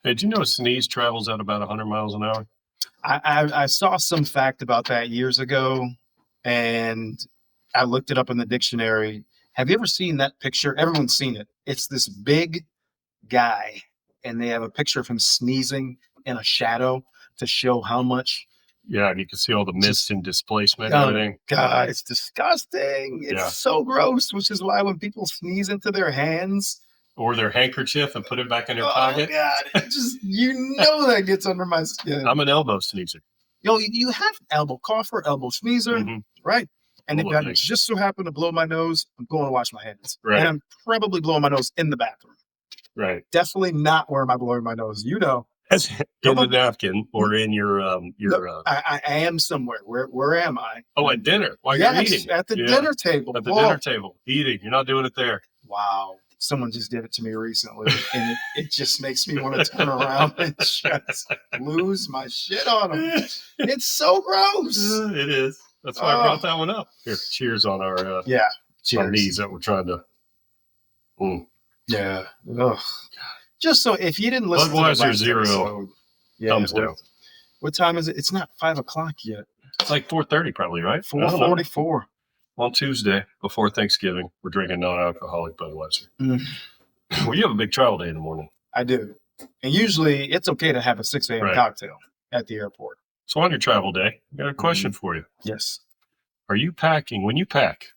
Hey, did you know a sneeze travels at about 100 miles an hour? I saw some fact about that years ago, and I looked it up in the dictionary. Have you ever seen that picture? Everyone's seen it. It's this big guy, and they have a picture of him sneezing in a shadow to show how much. Yeah, and you can see all the mist and displacement and Oh, everything. God, it's disgusting. It's Yeah. so gross, which is why when people sneeze into their hands, Or their handkerchief and put it back in their oh, pocket. God, it just, that gets under my skin. I'm an elbow sneezer. You have elbow cougher, elbow sneezer, Mhm. right? And if All of I these. just so happen to blow my nose, I'm going to wash my hands. Right. And I'm probably blowing my nose in the bathroom. Right. Definitely not where am I blowing my nose. In the napkin or in your I am somewhere. Where am I? at dinner while yes, you're eating. at the Yeah. dinner table. At the dinner table, eating. You're not doing it there. Wow. Someone just did it to me recently, and it just makes me want to turn around and just lose my shit on them. It's so gross. It is. That's why I brought that one up. Here, cheers on our cheers. knees that we're trying to. Yeah. Ugh. Just so if you didn't listen Budweiser to the last Zero, episode, thumbs down. What time is it? It's not 5 o'clock yet. It's like 4:30 probably, right? 4:44. On Tuesday before Thanksgiving, we're drinking non-alcoholic Budweiser. Well, you have a big travel day in the morning. I do. And usually it's okay to have a 6 a.m. cocktail at the airport. So on your travel day, I got a question for you. Yes. Are you packing? When you pack,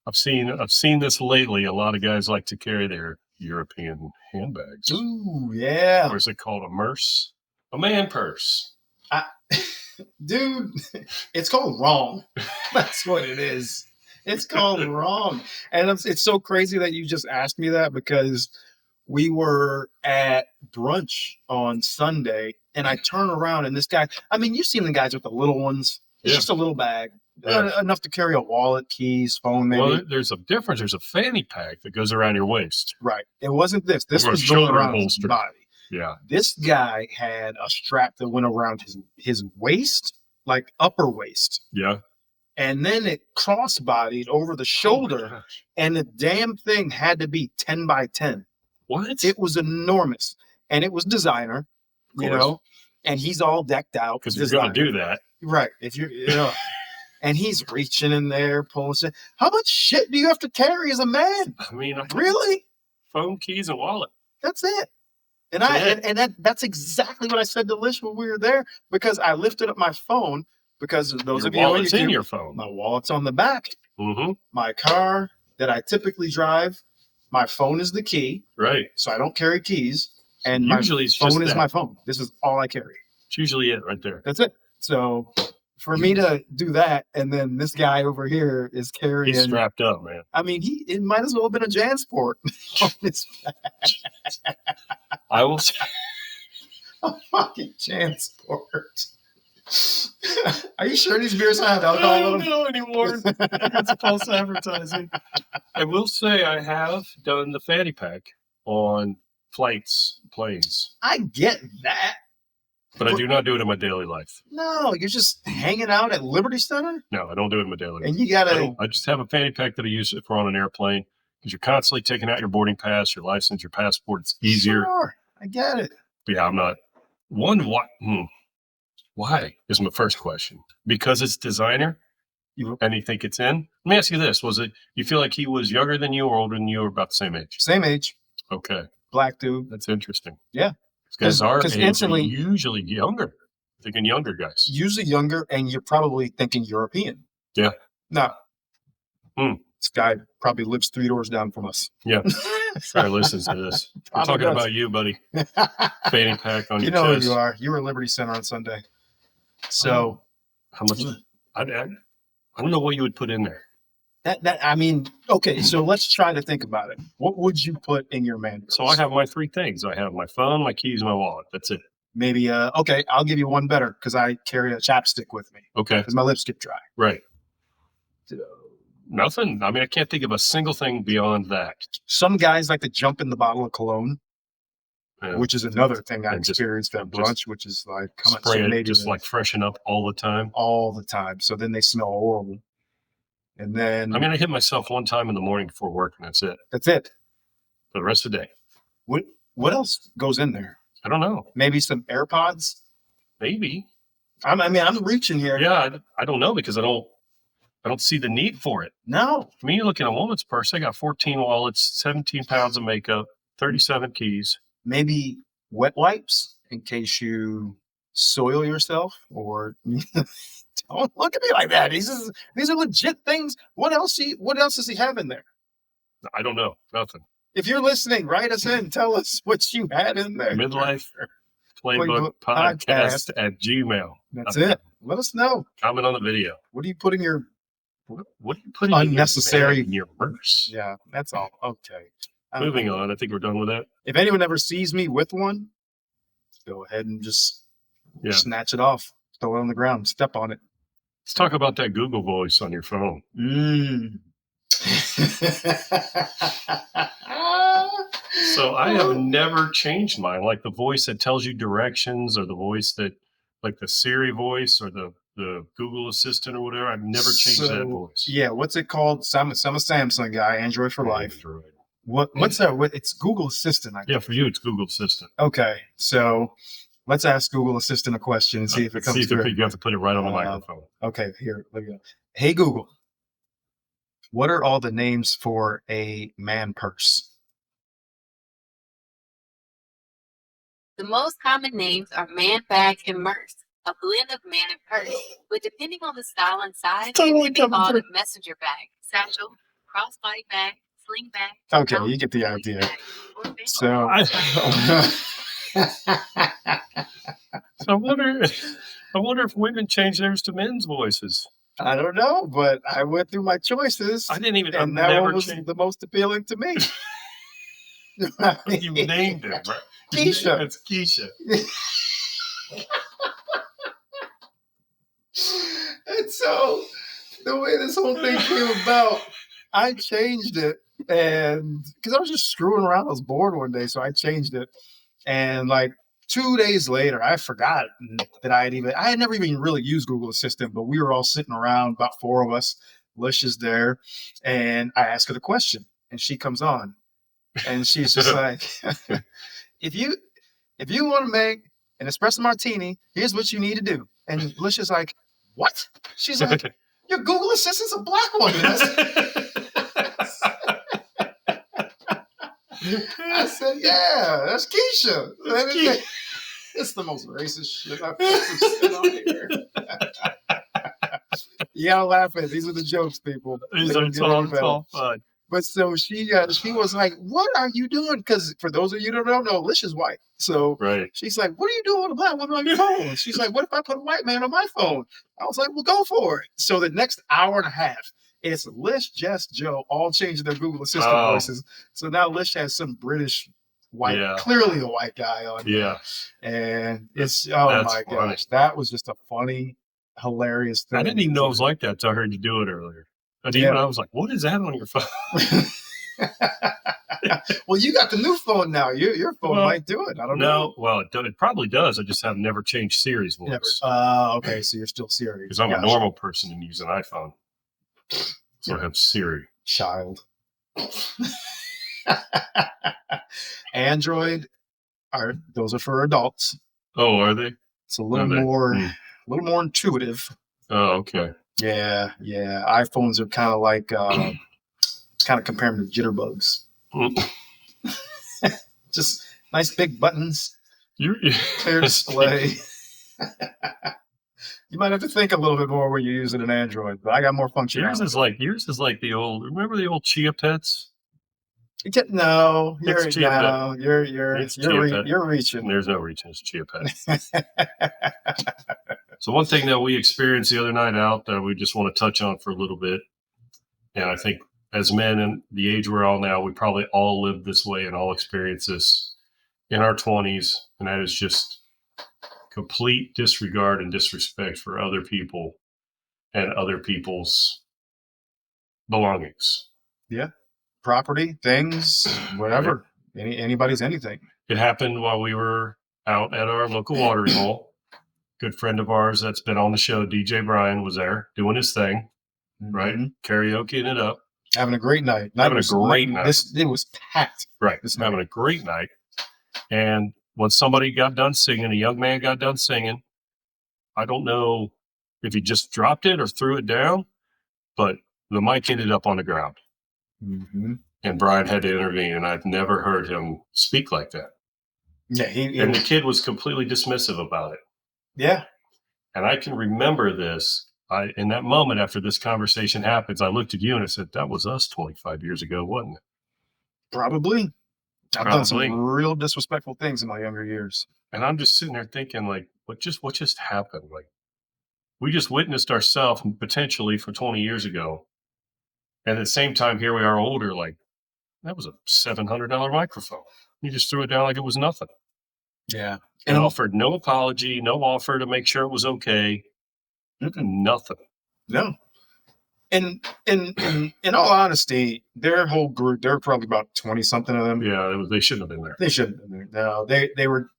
I've seen this lately. A lot of guys like to carry their European handbags. Ooh, yeah. Or is it called a merce? A man purse. Dude, it's called wrong. That's what it is. It's called wrong. And it's so crazy that you just asked me that because we were at brunch on Sunday and I turn around and this guy, I mean, you've seen the guys with the little ones. It's just a little bag, enough to carry a wallet, keys, phone, maybe. Well, there's a difference. There's a fanny pack that goes around your waist. Right. It wasn't this. This was going around his body. Yeah. This guy had a strap that went around his waist, like upper waist. Yeah. And then it cross-bodied over the shoulder, and the damn thing had to be 10 by 10. What? It was enormous, and it was designer, and he's all decked out. Because you're going to do that. Right. If you're, and he's reaching in there, pulling shit. How much shit do you have to carry as a man? I mean, really? Phone, keys, and wallet. That's it. And that's exactly what I said to Lish when we were there, because I lifted up my phone because those of you wallet's in your phone. My wallet's on the back. Mm-hmm. My car that I typically drive, my phone is the key. Right. So I don't carry keys. And usually my phone is my phone. This is all I carry. It's usually it right there. That's it. So for me to do that, and then this guy over here is carrying. He's strapped up, man. I mean, it might as well have been a JanSport on his back. I will say. A fucking JanSport. Are you sure these beers have alcohol in them? I don't know anymore. It's false advertising. I will say I have done the fanny pack on planes. I get that. But I do not do it in my daily life. No, you're just hanging out at Liberty Center? No, I don't do it in my daily life. And you gotta... I just have a fanny pack that I use if we're on an airplane, because you're constantly taking out your boarding pass, your license, your passport. It's easier. Sure, I get it. But yeah, I'm not. Why is my first question? Because it's designer and you think it's in? Let me ask you this. Was it, you feel like he was younger than you or older than you or about the same age? Same age. Okay. Black dude. That's interesting. Yeah. Because our age instantly, usually younger. Thinking younger guys. Usually younger, and you're probably thinking European. Yeah. No. This guy probably lives 3 doors down from us. Yeah. Probably listens to this. We're talking about you, buddy. Fanny pack on your chest. You know who you are. You were at Liberty Center on Sunday. So. How much? I don't know what you would put in there. I mean, okay, so let's try to think about it. What would you put in your man purse? So I have my 3 things. I have my phone, my keys, my wallet. That's it. Maybe, okay, I'll give you one better because I carry a chapstick with me. Okay. Because my lips get dry. Right. Nothing. I mean, I can't think of a single thing beyond that. Some guys like to jump in the bottle of cologne, which is another thing I experienced at brunch, which is like, spray it, just like freshen up all the time. All the time. So then they smell horrible. And then, I mean, I hit myself one time in the morning before work, and that's it. That's it. For the rest of the day. What else goes in there? I don't know. Maybe some AirPods. Maybe. I'm reaching here. Yeah, I don't know because I don't see the need for it. No. I mean, you look at a woman's purse, they got 14 wallets, 17 pounds of makeup, 37 keys. Maybe wet wipes in case you soil yourself or don't look at me like that. These are legit things. What else does he have in there? I don't know. Nothing. If you're listening, write us in. Tell us what you had in there. Midlife Playbook Podcast at Gmail. That's it. Let us know. Comment on the video. What are you putting your What are you putting unnecessary in your purse? Yeah, that's all. Okay. Moving on. I think we're done with that. If anyone ever sees me with one, go ahead and just snatch it off, throw it on the ground, step on it. Let's talk about that Google voice on your phone. So I have never changed mine. Like the voice that tells you directions, or the voice that, like the Siri voice, or the Google Assistant or whatever. I've never changed that voice. Yeah, what's it called? I'm a Samsung guy, Android for life. Android. What's that? It's Google Assistant. I think. Yeah, for you, it's Google Assistant. Okay, so let's ask Google Assistant a question and see if it comes through. You have to put it right on the microphone. Okay, here we go. Hey Google, what are all the names for a man purse? The most common names are man bag and purse, a blend of man and purse, but depending on the style and size, it can be called a messenger bag, satchel, crossbody bag, sling bag. Okay, you get the idea. So, So I wonder if women change theirs to men's voices. I don't know, but I went through my choices. I didn't even. And that one was the most appealing to me. You named it, right? Keisha. It's Keisha. And so the way this whole thing came about, I changed it, and because I was just screwing around, I was bored one day, so I changed it. And like 2 days later, I forgot that I had never even really used Google Assistant, but we were all sitting around, about 4 of us. Lish is there, and I ask her the question, and she comes on, and she's just like, if you want to make an espresso martini, here's what you need to do. And Lish is like, what? She's like, your Google Assistant's a black woman. I said, yeah, that's Keisha. It's the most racist shit I've ever seen on here. You gotta laugh at it. These are the jokes, people. It's all fun. But so she was like, what are you doing? Because for those of you who don't know, Lish is white. So she's like, what are you doing with a black woman on your phone? She's like, what if I put a white man on my phone? I was like, well, go for it. So the next hour and a half, it's Lish, Jess, Joe, all changing their Google Assistant voices. So now Lish has some British white, clearly a white guy on there. And it's, my gosh, that was just a funny, hilarious thing. I didn't even know it was like that until I heard you do it earlier. And even I was like, what is that on your phone? Well, you got the new phone now. Your phone might do it. I don't know. Well, it probably does. I just have never changed Siri's voice. Okay, so you're still Siri. Because I'm a normal person and use an iPhone. So I have Siri. Child. Android those are for adults. Oh, are they? It's a little more intuitive. Oh, okay. Yeah. iPhones are kind of like comparing to jitterbugs. Just nice big buttons, clear display. You might have to think a little bit more when you're using an Android, but I got more functionality. Yours is like the old. Remember the old Chia Pets? No, you're reaching. There's no reaching. It's Chia Pets. So one thing that we experienced the other night out that we just want to touch on for a little bit, and I think as men in the age we're all now, we probably all live this way and all experience this in our 20s, and that is just complete disregard and disrespect for other people and other people's belongings. Yeah. Property, things, whatever. Anybody's anything. It happened while we were out at our local watering hole. Good friend of ours that's been on the show, DJ Brian, was there doing his thing, right? Karaokeing it up. Having a great night. It was packed. Right. Having a great night. And when somebody got done singing, a young man got done singing, I don't know if he just dropped it or threw it down, but the mic ended up on the ground. Mm-hmm. And Brian had to intervene, and I've never heard him speak like that. Yeah, and the kid was completely dismissive about it. Yeah. And I can remember this. In that moment after this conversation happens, I looked at you and I said, that was us 25 years ago, wasn't it? Probably. I've done some Probably. real disrespectful things in my younger years. And I'm just sitting there thinking, like, what just happened? Like, we just witnessed ourselves potentially for 20 years ago. And at the same time, here we are older, like, that was a $700 microphone. You just threw it down like it was nothing. Yeah. And offered no apology, no offer to make sure it was okay. Nothing. No. And in all honesty, their whole group, there were probably about 20 something of them. Yeah, they shouldn't have been there. They shouldn't have been there. No,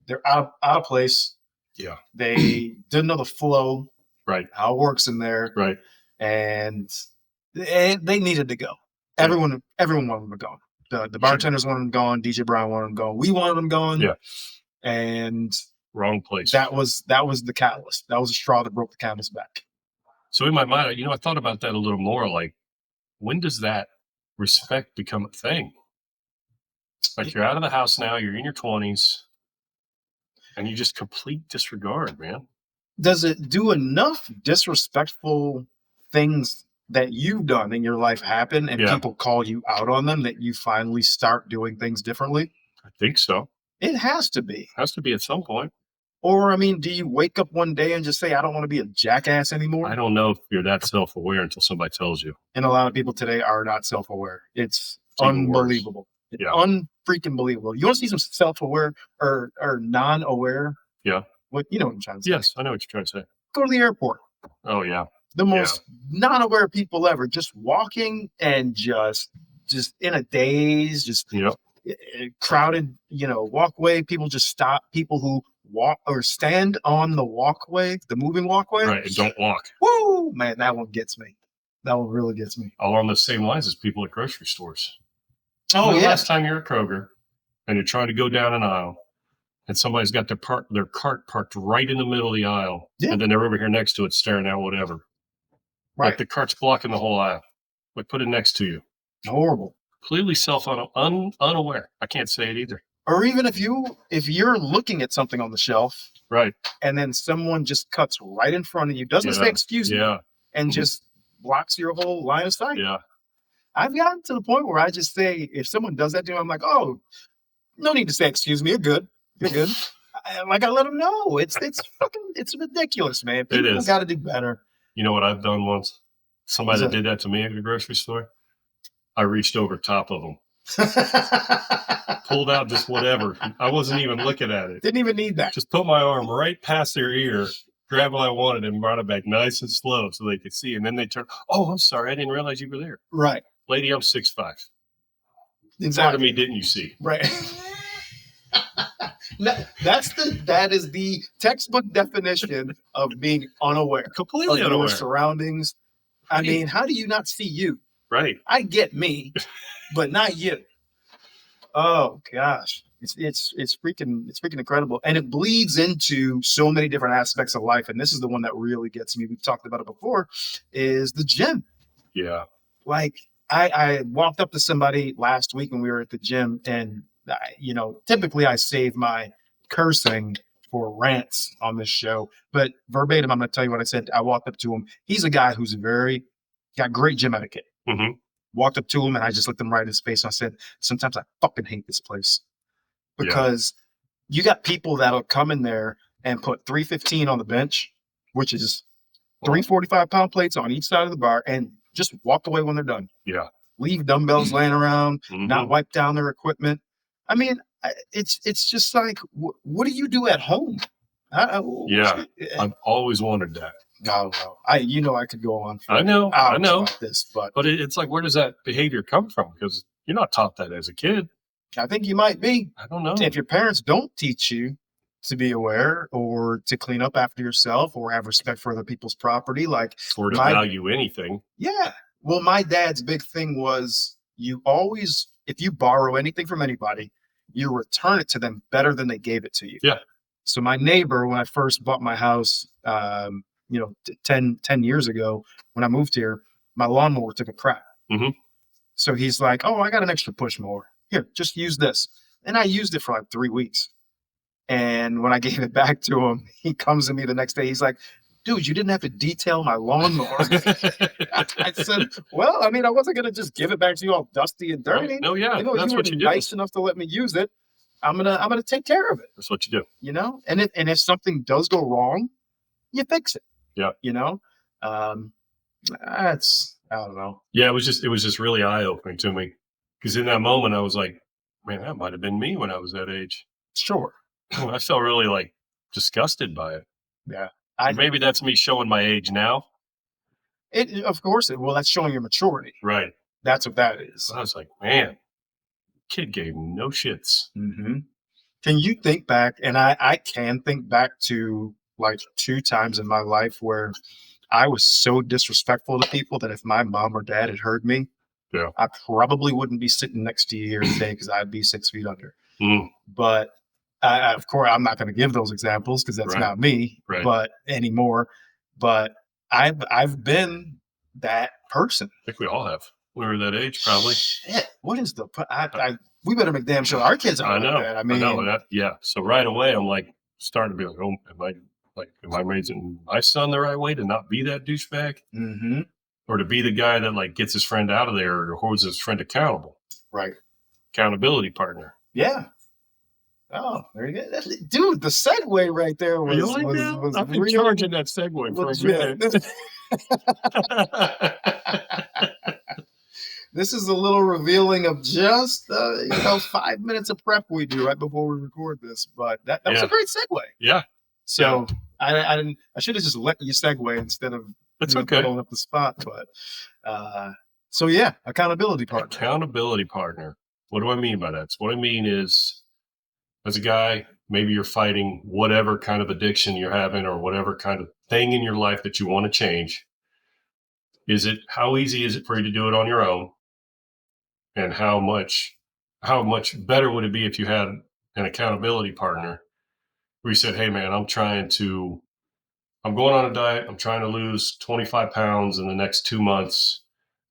they're out of place. Yeah. They didn't know the flow. Right. How it works in there. Right. And they needed to go. Everyone wanted them gone. The bartenders wanted them gone. DJ Brian wanted them gone. We wanted them gone. Yeah. And wrong place. That was the catalyst. That was the straw that broke the camel's back. So in my mind, I thought about that a little more. Like, when does that respect become a thing? Like, you're out of the house now, you're in your 20s, and you just complete disregard, man. Does it do enough disrespectful things that you've done in your life happen and people call you out on them that you finally start doing things differently? I think so. It has to be. Has to be at some point. Or, I mean, do you wake up one day and just say, I don't want to be a jackass anymore? I don't know if you're that self-aware until somebody tells you. And a lot of people today are not self-aware. It's unbelievable. It's unfreaking believable. You want to see some self-aware or non-aware? Yeah. What you know what I'm trying to say? Yes, I know what you're trying to say. Go to the airport. Oh, yeah. The most non-aware people ever, just walking and just in a daze, just crowded, walkway. People just stop. People who walk or stand on the walkway, the moving walkway. Right, and don't walk. Woo! Man, that one gets me. That one really gets me. Along the same lines as people at grocery stores. Oh, yeah. Last time you're at Kroger and you're trying to go down an aisle and somebody's got their cart parked right in the middle of the aisle. Yeah. And then they're over here next to it staring at whatever. Right. Like the cart's blocking the whole aisle. Like, put it next to you. Horrible. Completely unaware. I can't say it either. Or even if you're looking at something on the shelf, right, and then someone just cuts right in front of you, doesn't say excuse me, and just blocks your whole line of sight. Yeah. I've gotten to the point where I just say, if someone does that to me, I'm like, oh, no need to say excuse me. You're good. You're good. I let them know. It's ridiculous, man. People got to do better. You know what I've done once? Somebody that did that to me at the grocery store. I reached over top of them. Pulled out just whatever. I wasn't even looking at it. Didn't even need that. Just put my arm right past their ear, grabbed what I wanted, and brought it back nice and slow so they could see. And then they turned, oh, I'm sorry. I didn't realize you were there. Right. Lady, I'm 6'5". Exactly. Part of me didn't you see? Right. That is the textbook definition of being unaware. Completely of unaware. Your surroundings. I mean, how do you not see you? Right. I get me, but not you. Oh gosh. It's freaking incredible. And it bleeds into so many different aspects of life. And this is the one that really gets me. We've talked about it before, is the gym. Yeah. Like I walked up to somebody last week when we were at the gym, and typically I save my cursing for rants on this show, but verbatim, I'm going to tell you what I said. I walked up to him. He's a guy who's got great gym etiquette. Mm-hmm. Walked up to him and I just looked him right in his face and I said, sometimes I fucking hate this place because you got people that'll come in there and put 315 on the bench, which is 3 45-pound plates on each side of the bar, and just walk away when they're done. Yeah. Leave dumbbells laying around, not wipe down their equipment. I mean, it's just like, what do you do at home? I've always wondered that. No. I could go on. I know about this, but it's like, where does that behavior come from? Because you're not taught that as a kid. I think you might be. I don't know. If your parents don't teach you to be aware or to clean up after yourself or have respect for other people's property, like, or to value anything. Yeah. Well, my dad's big thing was, you always, if you borrow anything from anybody, you return it to them better than they gave it to you. Yeah. So my neighbor, when I first bought my house, 10 years ago, when I moved here, my lawnmower took a crack. Mhm. So he's like, "Oh, I got an extra push mower. Here, just use this." And I used it for like 3 weeks. And when I gave it back to him, he comes to me the next day. He's like, "Dude, you didn't have to detail my lawnmower." I said, "Well, I mean, I wasn't going to just give it back to you all dusty and dirty. No, yeah, You know, that's you what were you do. nice enough to let me use it. I'm gonna take care of it, That's what you do. you know? And if something does go wrong, you fix it. Yeah. You know? That's I don't know. Yeah, it was just really eye opening to me because in that moment I was like, man, that might have been me when I was that age. Sure. I felt really like disgusted by it. Yeah. Maybe that's me showing my age now. Of course well, that's showing your maturity. Right. That's what that is. So I was like, man, kid gave no shits. Mm-hmm. Can you think back? And I can think back to like 2 times in my life where I was so disrespectful to people that if my mom or dad had heard me, Yeah. I probably wouldn't be sitting next to you here today because I'd be 6 feet under. Mm. But of course, I'm not going to give those examples because that's Right. not me. Right. But anymore. But I've been that person. I think we all have. We were that age, probably. Shit, what is the? We better make damn sure our kids are I know. like that. I mean, know that. Yeah. So right away, I'm like starting to be like, oh, am I raising my son the right way to not be that douchebag, mhm, or to be the guy that like gets his friend out of there or holds his friend accountable? right? Accountability partner. Yeah. Oh, there you go, dude. The segue right there was I've been really- charging that segue for was a minute. This is a little revealing of just 5 minutes of prep we do right before we record this, but that was Yeah. a great segue. Yeah, So I didn't. I should have just let you segue instead of that's okay. pulling up the spot. But so yeah, accountability partner. Accountability partner. What do I mean by that? So what I mean is, as a guy, maybe you're fighting whatever kind of addiction you're having or whatever kind of thing in your life that you want to change. How easy is it for you to do it on your own? And how much better would it be if you had an accountability partner where you said, hey man, I'm going on a diet. I'm trying to lose 25 pounds in the next 2 months.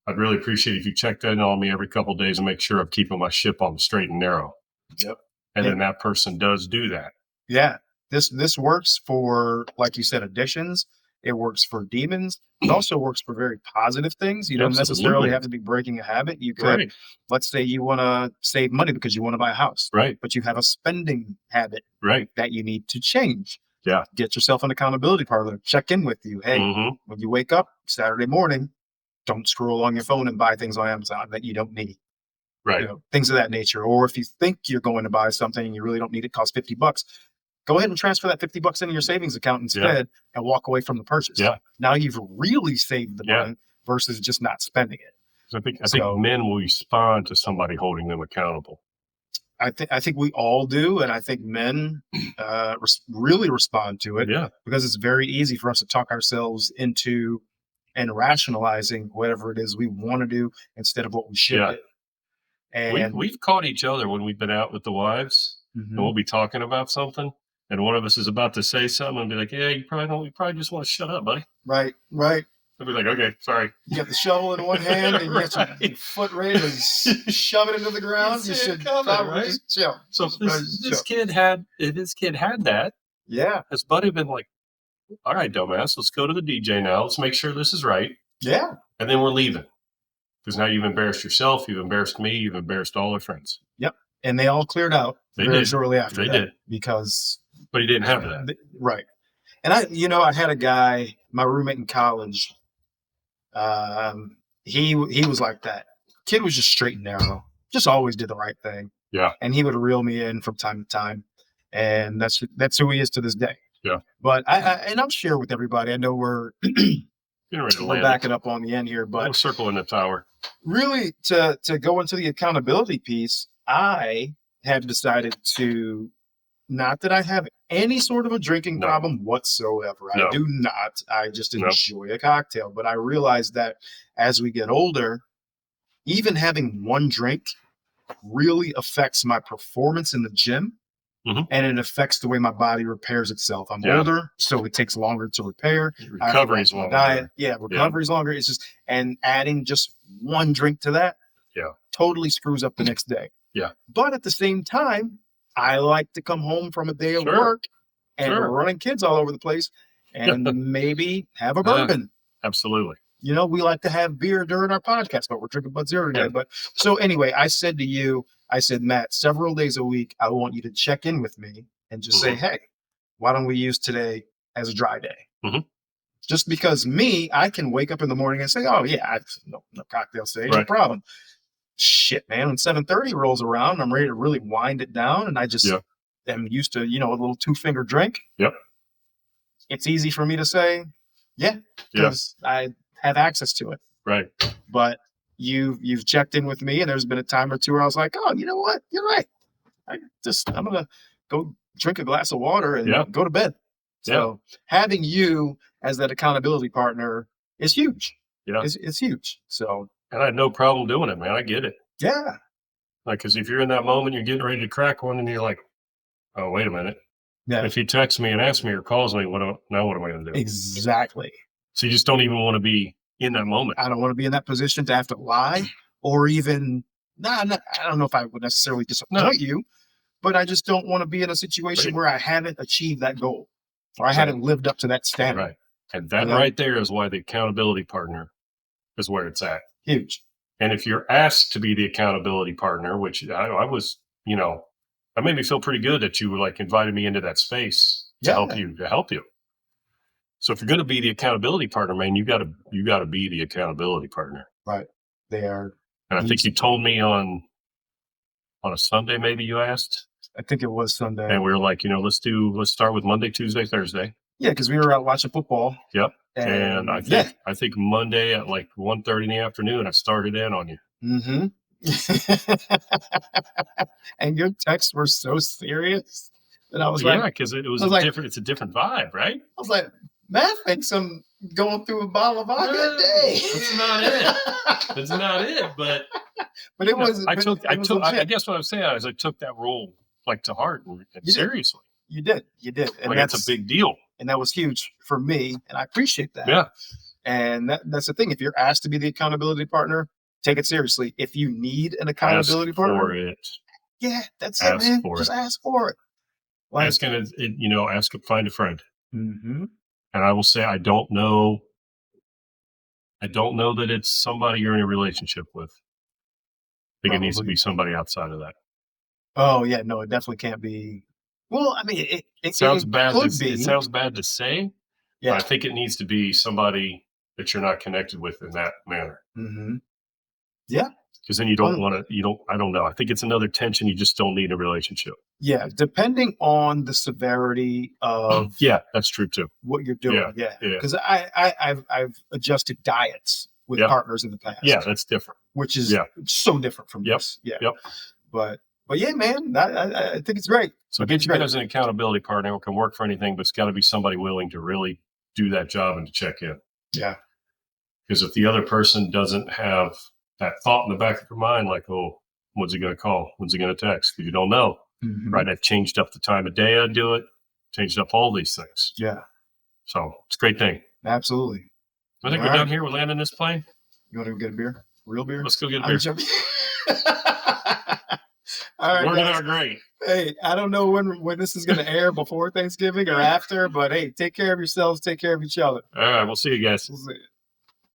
I'd really appreciate if you checked in on me every couple of days and make sure I'm keeping my ship on the straight and narrow. Yep. And then that person does do that. Yeah, this works for, like you said, addictions. It works for demons. It also works for very positive things. You don't necessarily Absolutely. have to be breaking a habit. You could, Right. let's say you want to save money because you want to buy a house, Right. but you have a spending habit Right. that you need to change. Yeah. Get yourself an accountability partner. Check in with you. Hey, Mhm. when you wake up Saturday morning, don't scroll on your phone and buy things on Amazon that you don't need. Right. Things of that nature. Or if you think you're going to buy something and you really don't need it, costs $50, go ahead and transfer that $50 into your savings account instead and walk away from the purchase. Yeah. Now you've really saved the Yeah. money versus just not spending it. I think So- men will respond to somebody holding them accountable. I think we all do, and I think men really respond to it Yeah. because it's very easy for us to talk ourselves into and rationalizing whatever it is we want to do instead of what we should Yeah. do. And We've caught each other when we've been out with the wives Mhm. and we'll be talking about something and one of us is about to say something and be like, yeah, you probably just want to shut up, buddy. right. I'll be like, okay, sorry. You got the shovel in one hand and you got your Right. foot ready to shove it into the ground. You see it should coming, probably right? just chill. So if Just this chill. kid had that, Yeah. his buddy been like, all right, dumbass, let's go to the DJ now. Let's make sure this is right. Yeah. And then we're leaving. Because now you've embarrassed yourself, you've embarrassed me, you've embarrassed all our friends. And they all cleared out They very did. shortly after They that did. because But he didn't have that. right. And I had a guy, my roommate in college. He was like that. Kid was just straight and narrow. Just always did the right thing. Yeah. And he would reel me in from time to time, and that's who he is to this day. Yeah. But I'll share with everybody. I know we're Getting ready to we're land. backing up on the end here, But but circle in the tower. really to go into the accountability piece, I have decided to, not that I have any sort of a drinking No. problem whatsoever. No. I do not. I just No. enjoy a cocktail. But I realize that as we get older, even having one drink really affects my performance in the gym. Mhm. And it affects the way my body repairs itself. I'm Yeah. older, so it takes longer to repair. Recovery is longer. Diet. Yeah, recovery is longer. It's just, and adding just one drink to that, totally screws up the next day. Yeah. But at the same time, I like to come home from a day of Sure. work and Sure. running kids all over the place and maybe have a bourbon. Absolutely. You know, we like to have beer during our podcast, but we're drinking Bud Zero today. Yeah. But so anyway, I said to you, Matt, several days a week, I want you to check in with me and just say, hey, why don't we use today as a dry day? Mhm. Just because I can wake up in the morning and say, oh yeah, no cocktail today, no Right. problem. Shit, man, when 7:30 rolls around, I'm ready to really wind it down, and I just am used to, a little 2-finger drink. Yep. It's easy for me to say, because I have access to it. Right. But you've checked in with me, and there's been a time or two where I was like, oh, you know what? You're right. I'm gonna go drink a glass of water and go to bed. So having you as that accountability partner is huge. Yeah. It's huge. So, and I had no problem doing it, man. I get it. Yeah. Like, because if you're in that moment, you're getting ready to crack one, and you're like, oh, wait a minute. Yeah. If he texts me and asks me or calls me, what am I going to do? Exactly. So you just don't even want to be in that moment. I don't want to be in that position to have to lie or even, I don't know if I would necessarily disappoint you, but I just don't want to be in a situation where I haven't achieved that goal or I haven't lived up to that standard. Right. And that right there is why the accountability partner is where it's at. Huge. And if you're asked to be the accountability partner, which I was, that made me feel pretty good that you were like invited me into that space to help you. So if you're going to be the accountability partner, man, you got to be the accountability partner. Right. They are. And I think you told me on a Sunday, maybe you asked. I think it was Sunday. And we were like, let's start with Monday, Tuesday, Thursday. Yeah, because we were out watching football. Yep. And I think Monday at like 1:30 in the afternoon, I started in on you. Mm-hmm. And your texts were so serious that I was like, because it's a different vibe, right? I was like, Matt thinks I'm going through a bottle of vodka a day. That's not it. That's not it. But it was. I guess what I'm saying is I took that role like to heart and seriously. You did. And that's a big deal. And that was huge for me. And I appreciate that. Yeah. And that's the thing. If you're asked to be the accountability partner, take it seriously. If you need an accountability partner, that's it, man. Just ask for it. Ask find a friend. Mm-hmm. And I will say, I don't know that it's somebody you're in a relationship with. I think it needs to be somebody outside of that. Oh yeah, no, it definitely can't be. Well, I mean, it sounds it bad. Could be. It sounds bad to say. Yeah, but I think it needs to be somebody that you're not connected with in that manner. Mm-hmm. Yeah, because then you don't want to. I don't know. I think it's another tension you just don't need in a relationship. Yeah, depending on the severity of. Yeah, that's true too. What you're doing. Yeah. Because I've adjusted diets with partners in the past. Yeah, that's different. Which is so different from this. Yeah. Yep. But yeah, man, I think it's great. So get you as an accountability partner who can work for anything, but it's got to be somebody willing to really do that job and to check in. Yeah. Because if the other person doesn't have that thought in the back of your mind, like, oh, when's he going to call? When's he going to text? Because you don't know. Mm-hmm. Right. I've changed up the time of day I do it, changed up all these things. Yeah. So it's a great thing. Absolutely. I think we're done here. We're landing this plane. You want to go get a beer? Real beer? Let's go get a beer. All right, working out great. Hey, I don't know when this is going to air, before Thanksgiving or after, but hey, take care of yourselves. Take care of each other. All right. We'll see you guys. We'll see you.